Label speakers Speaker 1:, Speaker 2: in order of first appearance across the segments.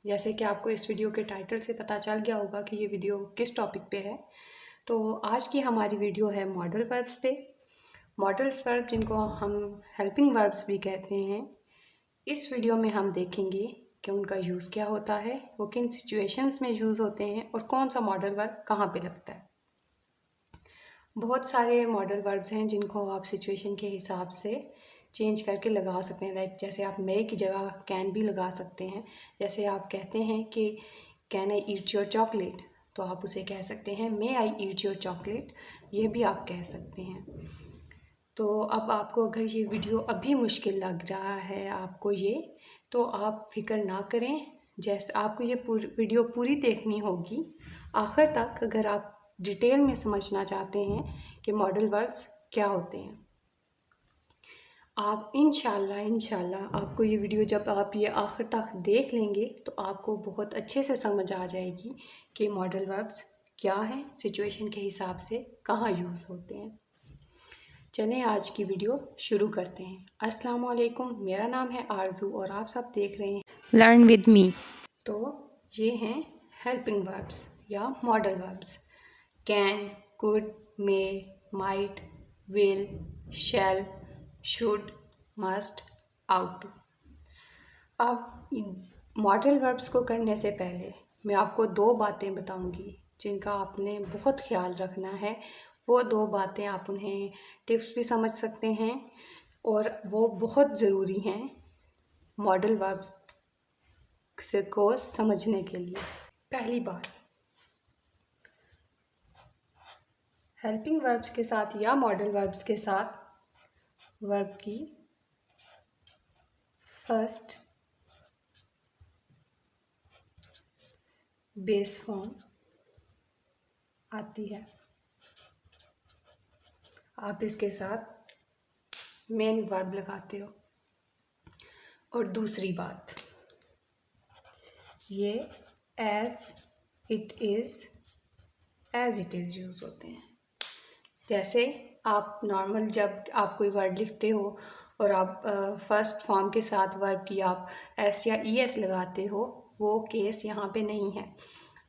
Speaker 1: जैसे कि आपको इस वीडियो के टाइटल से पता चल गया होगा कि ये वीडियो किस टॉपिक पे है। तो आज की हमारी वीडियो है मॉडल वर्ब्स पे। मॉडल्स वर्ब जिनको हम हेल्पिंग वर्ब्स भी कहते हैं, इस वीडियो में हम देखेंगे कि उनका यूज़ क्या होता है, वो किन सिचुएशंस में यूज़ होते हैं और कौन सा मॉडल वर्ब कहाँ पे लगता है। बहुत सारे मॉडल वर्ब्स हैं जिनको आप सिचुएशन के हिसाब से चेंज करके लगा सकते हैं। लाइक जैसे आप मे की जगह कैन भी लगा सकते हैं। जैसे आप कहते हैं कि can I eat your chocolate, तो आप उसे कह सकते हैं मे आई ईट योर चॉकलेट, ये भी आप कह सकते हैं। तो अब आपको अगर ये वीडियो अभी मुश्किल लग रहा है आपको ये, तो आप फिक्र ना करें। जैसे आपको ये वीडियो पूरी देखनी होगी आखिर तक, अगर आप डिटेल में समझना चाहते हैं कि मॉडल वर्ब्स क्या होते हैं। आप इंशाल्लाह आपको ये वीडियो जब आप ये आखिर तक देख लेंगे तो आपको बहुत अच्छे से समझ आ जाएगी कि मॉडल वर्ब्स क्या हैं, सिचुएशन के हिसाब से कहाँ यूज़ होते हैं। चलें आज की वीडियो शुरू करते हैं। अस्सलाम वालेकुम, मेरा नाम है आरजू और आप सब देख रहे हैं
Speaker 2: लर्न विद मी।
Speaker 1: तो ये हैं हेल्पिंग वर्ब्स या modal verbs. Can, could, may, might, will, shall, should, must, ought to. अब मॉडल वर्ब्स को करने से पहले मैं आपको दो बातें बताऊंगी जिनका आपने बहुत ख्याल रखना है। वो दो बातें आप उन्हें टिप्स भी समझ सकते हैं और वो बहुत ज़रूरी हैं मॉडल वर्ब्स को समझने के लिए। पहली बात, हेल्पिंग वर्ब्स के साथ या मॉडल वर्ब्स के साथ वर्ब की फर्स्ट बेस फॉर्म आती है। आप इसके साथ मेन वर्ब लगाते हो। और दूसरी बात, ये एज इट इज़ यूज़ होते हैं। जैसे आप नॉर्मल जब आप कोई वर्ड लिखते हो और आप फर्स्ट फॉर्म के साथ वर्ब की आप एस या ई एस लगाते हो, वो केस यहाँ पे नहीं है।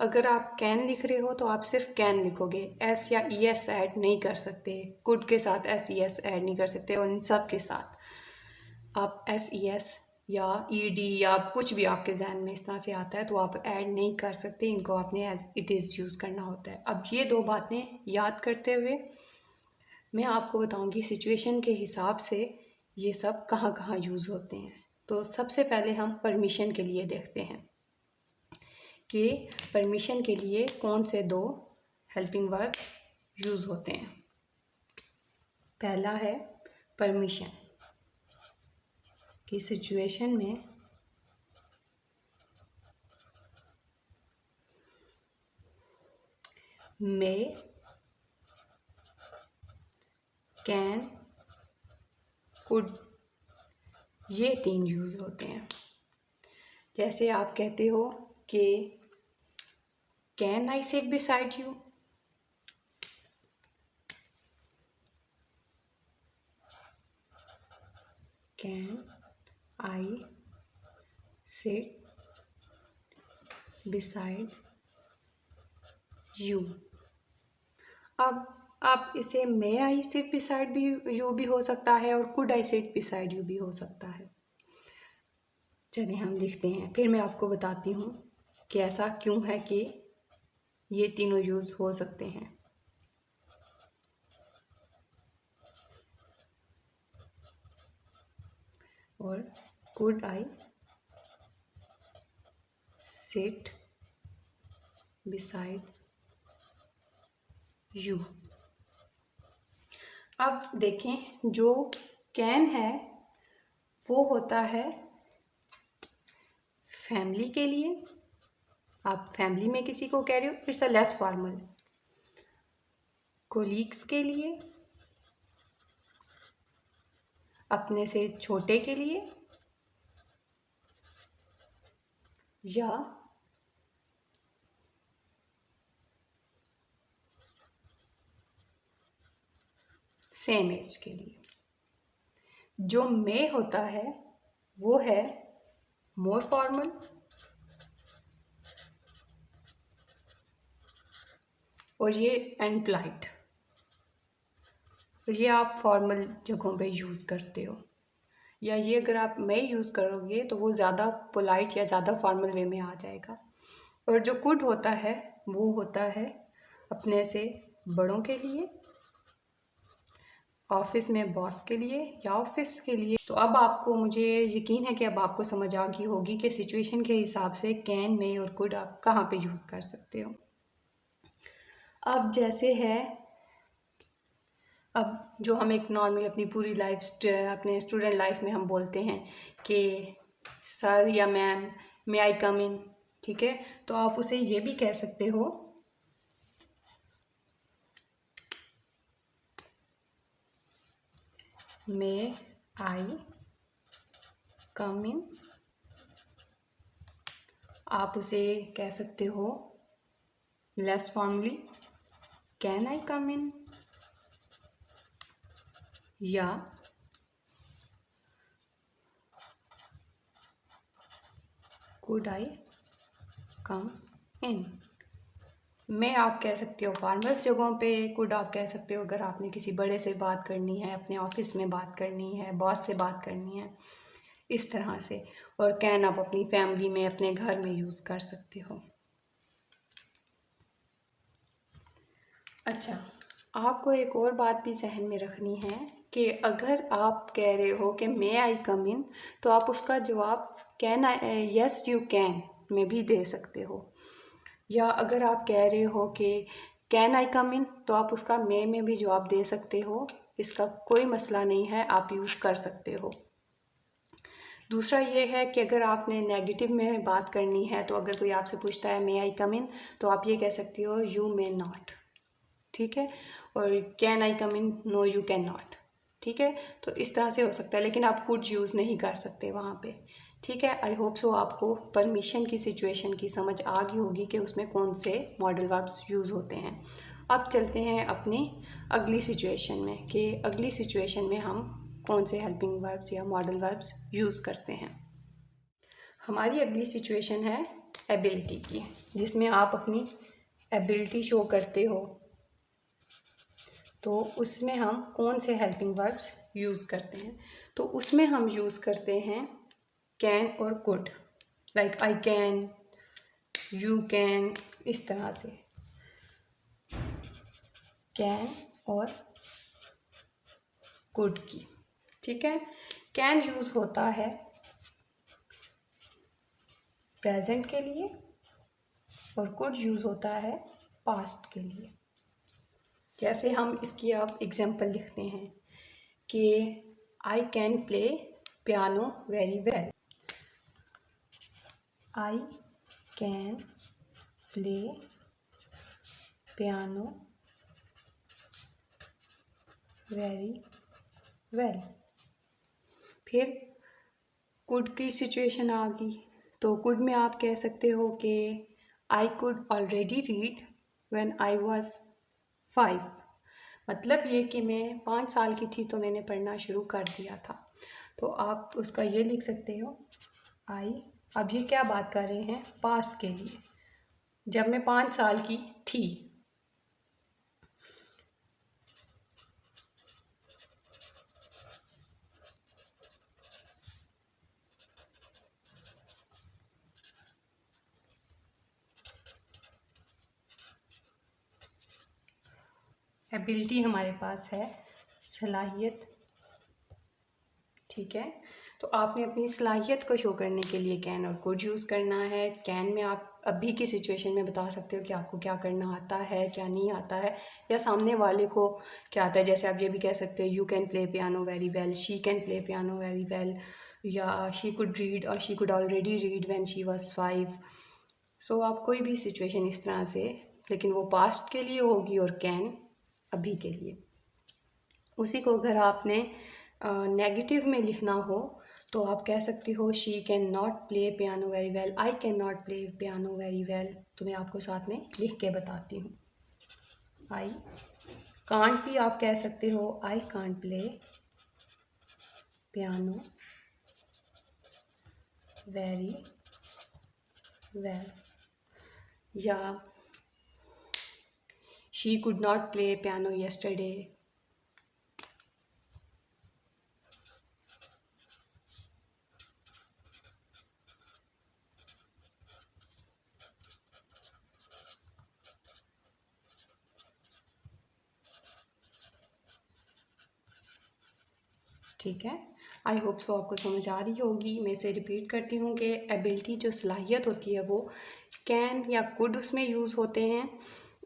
Speaker 1: अगर आप कैन लिख रहे हो तो आप सिर्फ कैन लिखोगे, एस या ई एस ऐड नहीं कर सकते। कुड के साथ एस ई एस ऐड नहीं कर सकते और इन सब के साथ आप एस ई एस या ई डी या कुछ भी आपके जहन में इस तरह से आता है तो आप ऐड नहीं कर सकते। इनको आपने एज इट इज़ यूज़ करना होता है। अब ये दो बातें याद करते हुए मैं आपको बताऊंगी सिचुएशन के हिसाब से ये सब कहाँ कहाँ यूज़ होते हैं। तो सबसे पहले हम परमिशन के लिए देखते हैं कि परमिशन के लिए कौन से दो हेल्पिंग वर्ब्स यूज़ होते हैं। पहला है परमिशन की सिचुएशन में मे, कैन, कुड, ये तीन यूज़ होते हैं। जैसे आप कहते हो कि can I sit beside you, can I sit beside you. अब आप इसे मे आई सिट बिसाइड भी यू भी हो सकता है और could I sit beside you भी हो सकता है। चलिए हम लिखते हैं, फिर मैं आपको बताती हूँ कि ऐसा क्यों है कि ये तीनों यूज़ हो सकते हैं। और could I sit beside you. अब देखें, जो कैन है वो होता है फैमिली के लिए। आप फैमिली में किसी को कह रहे हो, it's a less formal. Colleagues के लिए, अपने से छोटे के लिए, या सेम एज के लिए। जो मे होता है वो है मोर फॉर्मल और ये एंड पोलाइट, ये आप फॉर्मल जगहों पे यूज़ करते हो, या ये अगर आप मैं यूज़ करोगे तो वो ज़्यादा पोलाइट या ज़्यादा फॉर्मल वे में आ जाएगा। और जो कुड होता है वो होता है अपने से बड़ों के लिए, ऑफिस में बॉस के लिए या ऑफिस के लिए। तो अब आपको, मुझे यकीन है कि अब आपको समझ आ गई होगी कि सिचुएशन के हिसाब से कैन में और कुड आप कहाँ पे यूज़ कर सकते हो। अब जैसे है, अब जो हम एक नॉर्मली अपनी पूरी लाइफ, अपने स्टूडेंट लाइफ में हम बोलते हैं कि सर या मैम मे आई कम इन, ठीक है, तो आप उसे ये भी कह सकते हो मे आई कम इन। आप उसे कह सकते हो less formally can I come इन, या कुड आई कम इन। मैं आप कह सकते हो फॉर्मल्स जगहों पे, कुड आप कह सकते हो अगर आपने किसी बड़े से बात करनी है, अपने ऑफिस में बात करनी है, बॉस से बात करनी है, इस तरह से। और कैन आप अपनी फैमिली में, अपने घर में यूज़ कर सकते हो। अच्छा, आपको एक और बात भी जहन में रखनी है कि अगर आप कह रहे हो कि मे आई कम इन, तो आप उसका जवाब can I, yes you can में भी दे सकते हो। या अगर आप कह रहे हो कि कैन आई कम इन, तो आप उसका मे में भी जवाब दे सकते हो, इसका कोई मसला नहीं है, आप यूज़ कर सकते हो। दूसरा ये है कि अगर आपने नेगेटिव में बात करनी है, तो अगर कोई आपसे पूछता है मे आई कम इन, तो आप ये कह सकती हो यू मे नॉट, ठीक है। और can I come in, no you can not, ठीक है। तो इस तरह से हो सकता है, लेकिन आप कुड यूज़ नहीं कर सकते वहाँ पे, ठीक है। आई होप सो आपको परमिशन की सिचुएशन की समझ आ गई होगी कि उसमें कौन से मॉडल वर्ब्स यूज़ होते हैं। अब चलते हैं अपनी अगली सिचुएशन में कि अगली सिचुएशन में हम कौन से हेल्पिंग वर्ब्स या मॉडल वर्ब्स यूज़ करते हैं। हमारी अगली सिचुएशन है एबिलिटी की, जिसमें आप अपनी एबिलिटी शो करते हो। तो उसमें हम कौन से हेल्पिंग वर्ब्स यूज़ करते हैं, तो उसमें हम यूज़ करते हैं कैन और could, like I can, you can, इस तरह से कैन और कुड की, ठीक है। कैन यूज़ होता है प्रेजेंट के लिए और कुड यूज़ होता है पास्ट के लिए। जैसे हम इसकी अब एग्जांपल लिखते हैं कि I can play piano very well, I can play piano very well. फिर कुड की सिचुएशन आ गई, तो कुड में आप कह सकते हो कि I could already read when I was 5, मतलब ये कि मैं 5 साल की थी तो मैंने पढ़ना शुरू कर दिया था। तो आप उसका ये लिख सकते हो आई, अब ये क्या बात कर रहे हैं, पास्ट के लिए, जब मैं 5 साल की थी। एबिलिटी हमारे पास है सलाहियत, ठीक है। तो आपने अपनी सलाहियत को शो करने के लिए कैन और कुड यूज़ करना है। कैन में आप अभी की सिचुएशन में बता सकते हो कि आपको क्या करना आता है, क्या नहीं आता है, या सामने वाले को क्या आता है। जैसे आप ये भी कह सकते हो you can play piano very well, she can play piano very well, या शी कुड रीड और she could already read when she was 5। सो आप कोई भी सिचुएशन इस तरह से, लेकिन वो पास्ट के लिए होगी और कैन अभी के लिए। उसी को अगर आपने नेगेटिव में लिखना हो, तो आप कह सकती हो she can not play piano very well, I can not play piano very well. तो मैं आपको साथ में लिख के बताती हूँ। आई कांट भी आप कह सकते हो, I can't play piano very well, या she could not play piano yesterday. ठीक है, आई होप सो आपको समझ आ रही होगी। मैं इसे रिपीट करती हूँ कि एबिलिटी जो सलाहियत होती है वो कैन या कुड उसमें यूज़ होते हैं,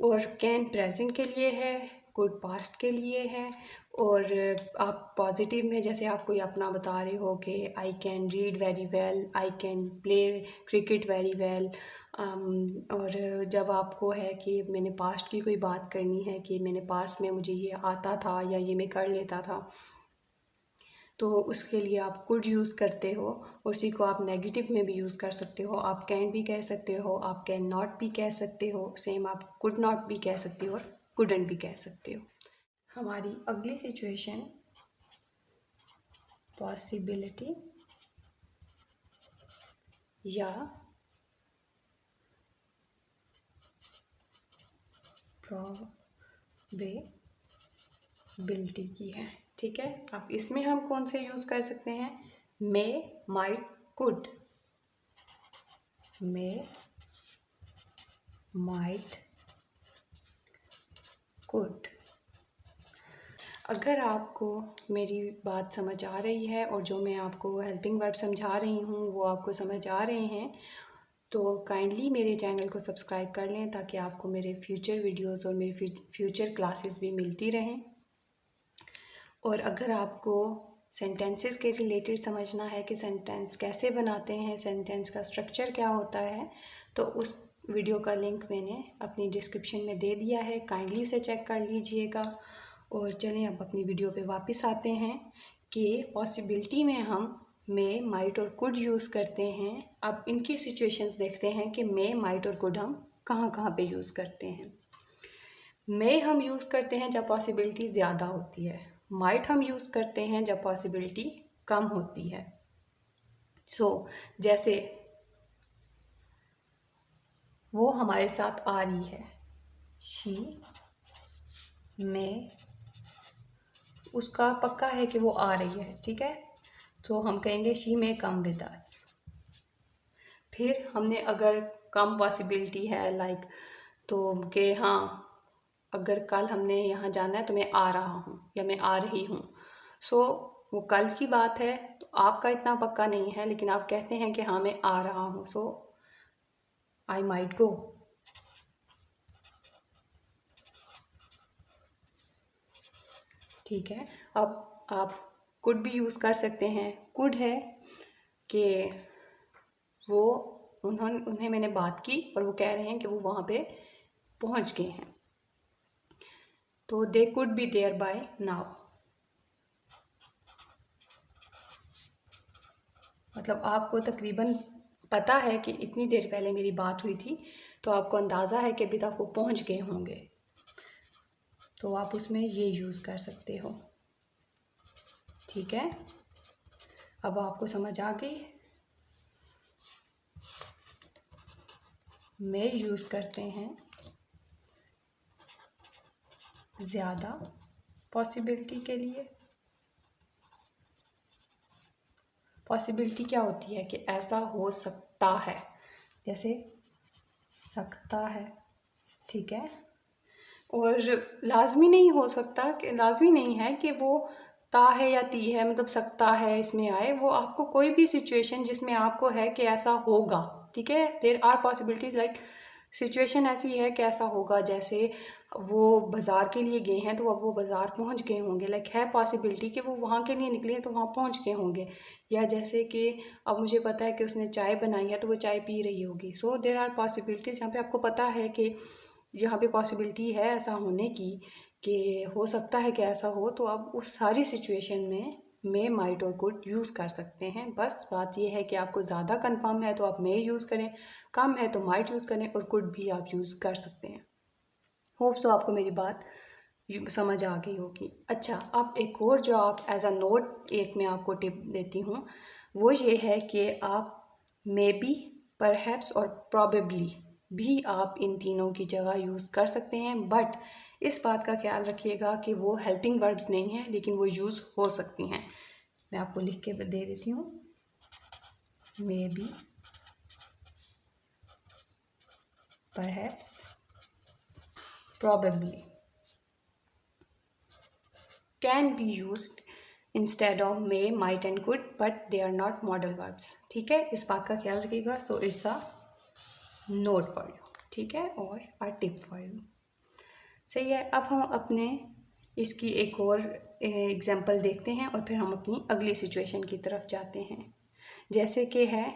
Speaker 1: और कैन प्रेजेंट के लिए है, कुड पास्ट के लिए है। और आप पॉजिटिव में जैसे आप कोई अपना बता रहे हो कि I can read very well, I can play cricket very well. और जब आपको है कि मैंने पास्ट की कोई बात करनी है कि मैंने पास्ट में मुझे ये आता था या ये मैं कर लेता था, तो उसके लिए आप कुड यूज़ करते हो। उसी को आप नेगेटिव में भी यूज़ कर सकते हो। आप कैन भी कह सकते हो, आप कैन नॉट भी कह सकते हो, सेम आप कुड नॉट भी कह सकते हो और कुडंट भी कह सकते हो। हमारी अगली सिचुएशन पॉसिबिलिटी या प्रोबेबिलिटी की है। ठीक है, अब इसमें हम कौन से यूज़ कर सकते हैं? May, might, could. May, might, could. अगर आपको मेरी बात समझ आ रही है और जो मैं आपको हेल्पिंग वर्ब समझा रही हूँ वो आपको समझ आ रहे हैं, तो काइंडली मेरे चैनल को सब्सक्राइब कर लें ताकि आपको मेरे फ्यूचर वीडियोस और मेरी फ्यूचर क्लासेस भी मिलती रहें। और अगर आपको सेंटेंसेस के रिलेटेड समझना है कि सेंटेंस कैसे बनाते हैं, सेंटेंस का स्ट्रक्चर क्या होता है, तो उस वीडियो का लिंक मैंने अपनी डिस्क्रिप्शन में दे दिया है, काइंडली उसे चेक कर लीजिएगा। और चलें अब अपनी वीडियो पे वापस आते हैं कि पॉसिबिलिटी में हम मे, माइट और कुड यूज़ करते हैं। अब इनकी सिचुएशंस देखते हैं कि मे, माइट और कुड हम कहाँ कहाँ पे यूज़ करते हैं। मे हम यूज़ करते हैं जब पॉसिबिलिटी ज़्यादा होती है। माइट हम यूज़ करते हैं जब पॉसिबिलिटी कम होती है। जैसे वो हमारे साथ आ रही है, शी में, उसका पक्का है कि वो आ रही है। ठीक है, तो हम कहेंगे शी में कम विद अस। फिर हमने अगर कम पॉसिबिलिटी है लाइक, तो कि हाँ अगर कल हमने यहाँ जाना है तो मैं आ रहा हूँ या मैं आ रही हूँ। वो कल की बात है, तो आपका इतना पक्का नहीं है, लेकिन आप कहते हैं कि हाँ मैं आ रहा हूँ, आई माइट गो। ठीक है, अब आप कुड भी यूज़ कर सकते हैं। कुड है कि वो उन्हें मैंने बात की और वो कह रहे हैं कि वो वहाँ पे पहुँच गए हैं, तो they could be there by now. मतलब आपको तकरीबन पता है कि इतनी देर पहले मेरी बात हुई थी, तो आपको अंदाज़ा है कि अभी तक वो पहुंच गए होंगे, तो आप उसमें ये यूज़ कर सकते हो। ठीक है, अब आपको समझ आ गई। मैं यूज़ करते हैं ज़्यादा पॉसिबिलिटी के लिए। पॉसिबिलिटी क्या होती है कि ऐसा हो सकता है, जैसे सकता है। ठीक है, और लाजमी नहीं हो सकता, कि लाजमी नहीं है कि वो ता है या ती है, मतलब सकता है इसमें आए। वो आपको कोई भी सिचुएशन जिसमें आपको है कि ऐसा होगा। ठीक है, there are possibilities like situation ऐसी है कि ऐसा होगा। जैसे वो बाज़ार के लिए गए हैं, तो अब वो बाज़ार पहुंच गए होंगे, लाइक है पॉसिबिलिटी कि वो वहाँ के लिए निकले हैं तो वहाँ पहुँच गए होंगे। या जैसे कि अब मुझे पता है कि उसने चाय बनाई है तो वो चाय पी रही होगी। So there are possibilities. यहाँ पे आपको पता है कि यहाँ पे पॉसिबिलिटी है ऐसा होने की, कि हो सकता है कि ऐसा हो, तो आप उस सारी सिचुएशन में मे, माइट और कुड यूज़ कर सकते हैं। बस बात यह है कि आपको ज़्यादा कंफर्म है तो आप मे यूज़ करें, कम है तो माइट यूज़ करें, और कुड भी आप यूज़ कर सकते हैं। होप सो आपको मेरी बात समझ आ गई होगी। अच्छा, अब एक और जो आप एज अ नोट एक मैं आपको टिप देती हूँ, वो ये है कि आप मे बी, परहैप्स और प्रॉबेबली भी आप इन तीनों की जगह यूज़ कर सकते हैं, बट इस बात का ख्याल रखिएगा कि वो हेल्पिंग वर्ब्स नहीं हैं, लेकिन वो यूज़ हो सकती हैं। मैं आपको लिख के दे देती हूँ। May be, perhaps, probably, can be used instead of may, might and could, but they are not modal verbs। ठीक है, इस बात का ख्याल रखिएगा। So it's a note for you, ठीक है, और अ टिप फॉर यू। सही है। अब हम अपने इसकी एक और एग्जांपल देखते हैं और फिर हम अपनी अगली सिचुएशन की तरफ जाते हैं। जैसे कि है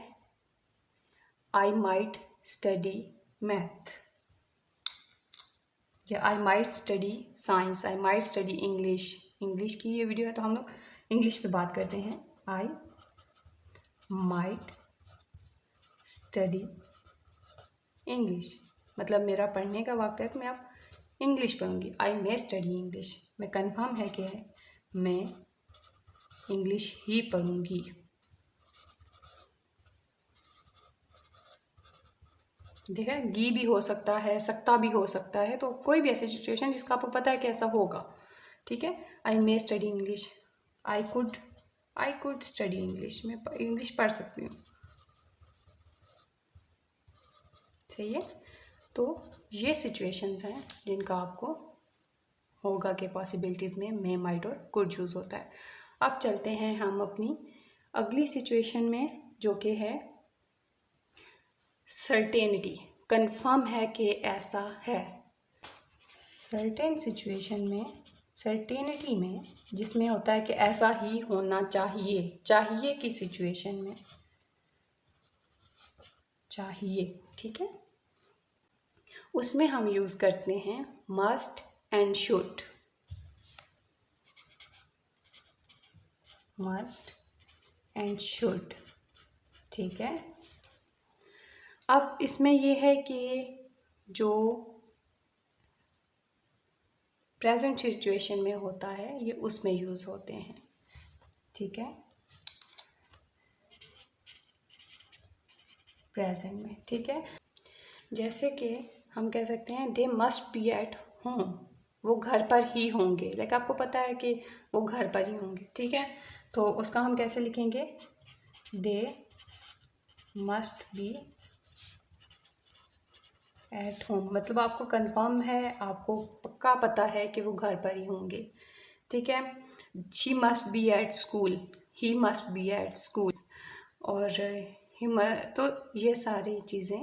Speaker 1: आई माइट स्टडी मैथ, या I might study science, I might study English. English की ये वीडियो है तो हम लोग इंग्लिश पे बात करते हैं। आई माइट स्टडी इंग्लिश, मतलब मेरा पढ़ने का वक्त है तो मैं अब इंग्लिश पढ़ूंगी। आई मे स्टडी इंग्लिश, मैं कंफर्म है कि मैं इंग्लिश ही पढ़ूंगी। ठीक है, गी भी हो सकता है, सकता भी हो सकता है, तो कोई भी ऐसी सिचुएशन जिसका आपको पता है कि ऐसा होगा। ठीक है, I may study English, I could study English, मैं इंग्लिश पढ़ सकती हूँ। सही है, तो ये सिचुएशंस हैं जिनका आपको होगा कि पॉसिबिलिटीज़ में मे, माइट और कुड यूज़ होता है। अब चलते हैं हम अपनी अगली सिचुएशन में, जो कि है सर्टेनिटी, कंफर्म है कि ऐसा है। सर्टेन सिचुएशन में, सर्टेनिटी में, जिसमें होता है कि ऐसा ही होना चाहिए, चाहिए की सिचुएशन में, चाहिए, ठीक है, उसमें हम यूज़ करते हैं must and should. Must and should, ठीक है। अब इसमें ये है कि जो प्रेजेंट सिचुएशन में होता है ये उसमें यूज़ होते हैं। ठीक है, प्रेजेंट में। ठीक है, जैसे कि हम कह सकते हैं they must be at home, वो घर पर ही होंगे। लाइक आपको पता है कि वो घर पर ही होंगे। ठीक है, तो उसका हम कैसे लिखेंगे, they must be at home, मतलब आपको कंफर्म है, आपको पक्का पता है कि वो घर पर ही होंगे। ठीक है, she must be at school, he must be at school, और तो ये सारी चीज़ें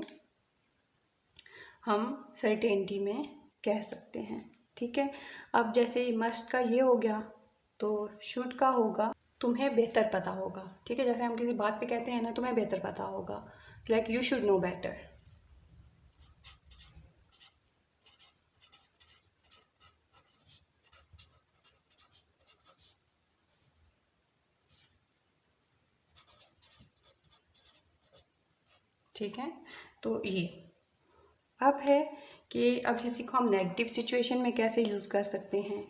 Speaker 1: हम सर्टेनिटी में कह सकते हैं। ठीक है, अब जैसे मस्ट का ये हो गया तो शुड का होगा तुम्हें बेहतर पता होगा। ठीक है, जैसे हम किसी बात पे कहते हैं ना, तुम्हें बेहतर पता होगा, like you should know better. ठीक है, तो ये अब है कि अब इसी को हम नेगेटिव सिचुएशन में कैसे यूज़ कर सकते हैं।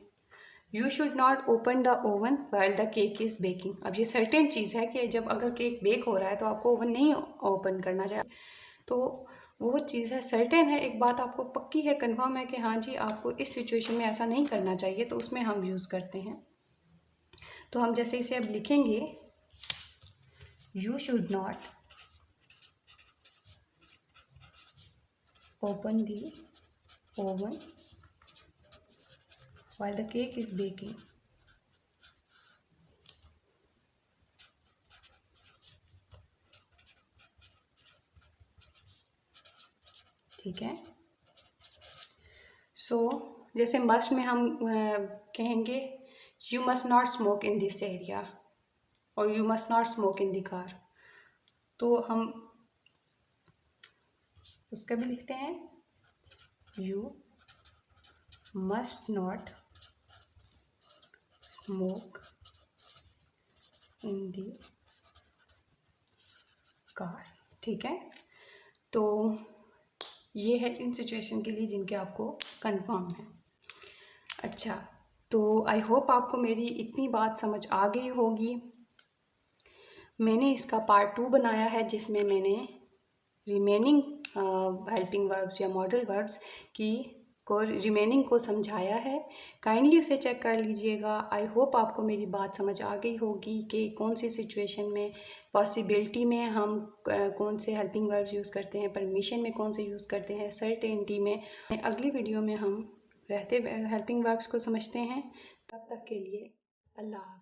Speaker 1: You should not open the oven while the cake is baking. अब ये सर्टेन चीज़ है कि जब अगर केक बेक हो रहा है तो आपको ओवन नहीं ओपन करना चाहिए, तो वो चीज़ है, सर्टेन है, एक बात आपको पक्की है, कंफर्म है कि हाँ जी आपको इस सिचुएशन में ऐसा नहीं करना चाहिए, तो उसमें हम यूज़ करते हैं। तो हम जैसे इसे अब लिखेंगे, you should not open the oven while the cake is baking। ठीक है, सो जैसे मस्ट में हम कहेंगे you must not smoke in this area और you must not smoke in the car, तो हम उसका भी लिखते हैं you must not smoke in the car. ठीक है, तो ये है इन सिचुएशन के लिए जिनके आपको कंफर्म है। अच्छा, तो आई होप आपको मेरी इतनी बात समझ आ गई होगी। मैंने इसका पार्ट 2 बनाया है जिसमें मैंने रिमेनिंग हेल्पिंग वर्ब्स या मॉडल वर्ब्स की रिमेनिंग को समझाया है। काइंडली उसे चेक कर लीजिएगा। आई होप आपको मेरी बात समझ आ गई होगी कि कौन सी सिचुएशन में, पॉसिबिलिटी में हम कौन से हेल्पिंग वर्ब्स यूज़ करते हैं, परमिशन में कौन से यूज़ करते हैं, सर्टेनिटी में। अगली वीडियो में हम रहते हेल्पिंग वर्ब्स को समझते हैं। तब तक के लिए अल्लाह हाफ़िज़।